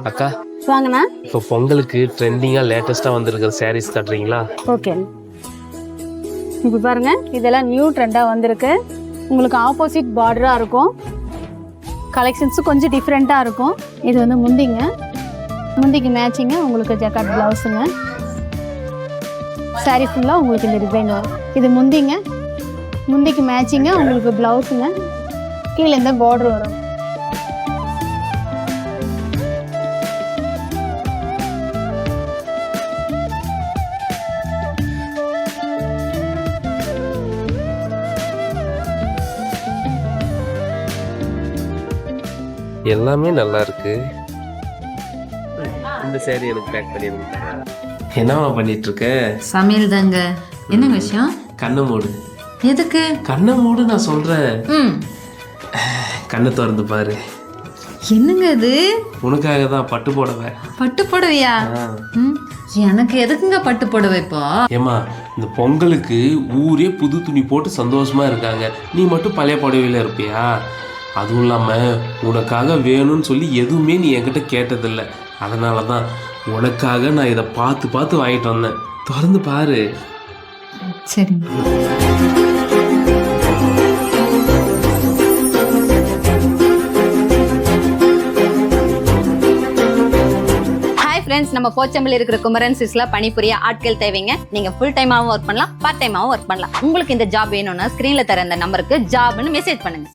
அக்கா, வாங்கண்ணா. இப்போ பொங்கலுக்கு ட்ரெண்டிங்கா லேட்டஸ்டா வந்திருக்கிற சாரீஸ் காட்டுறீங்களா? ஓகே, இப்போ பாருங்க, இதெல்லாம் நியூ ட்ரெண்டாக வந்திருக்கு. உங்களுக்கு ஆப்போசிட் பார்டராக இருக்கும். கலெக்ஷன்ஸும் கொஞ்சம் டிஃப்ரெண்ட்டாக இருக்கும். இது வந்து முந்திங்க, முந்திக்கு மேட்சிங்க உங்களுக்கு ஜக்காட் ப்ளவுஸுங்க. சாரீ ஃபுல்லாக உங்களுக்கு இந்த டிசைன் வரும். இது முந்திங்க, முந்திக்கு மேட்சிங்க உங்களுக்கு ப்ளவுஸுங்க. கீழே இந்த பார்டர் வரும். எல்லாமே நல்லா இருக்கு. இந்த சாரி எனக்கு பேக் பண்ணிருங்க. என்னவா பண்ணிட்டு இருக்க? சமையல் தாங்க. என்ன விஷயம்? கண்ணை மூடு. எதுக்கு? கண்ணை மூடு, நான் சொல்றேன். ம், கண்ணை திறந்து பாரு. என்னங்க இது? உனக்காக தான் பட்டு புடவை. பட்டு புடவையா? ம், எனக்கு எதுக்குங்க பட்டு புடவை இப்போ? ஏமா, இந்த பொங்கலுக்கு ஊரே புது துணி போட்டு சந்தோஷமா இருக்காங்க, நீ மட்டும் பழைய புடவையில இருப்பியா? அதுவும் இல்லாமல் உனக்காக வேணும்னு சொல்லி எதுவுமே நீ என்கிட்ட கேட்டதில்லை. அதனால தான் உனக்காக நான் இதை பார்த்து பார்த்து வாங்கிட்டு வந்தேன். திறந்து பாரு. சரிங்க. ஹாய் ஃப்ரெண்ட்ஸ், நம்ம போச்சம்பில் இருக்கிற குமரன் சிஸ்ல பணிபுரிய ஆட்கள் தேவைங்க. நீங்க ஃபுல் டைமாவும் ஒர்க் பண்ணலாம், பார்ட் டைமாவும் ஒர்க் பண்ணலாம். உங்களுக்கு இந்த ஜாப் வேணும்னா ஸ்கிரீன்ல தர இந்த நம்பருக்கு ஜாப்னு மெசேஜ் பண்ணுங்க.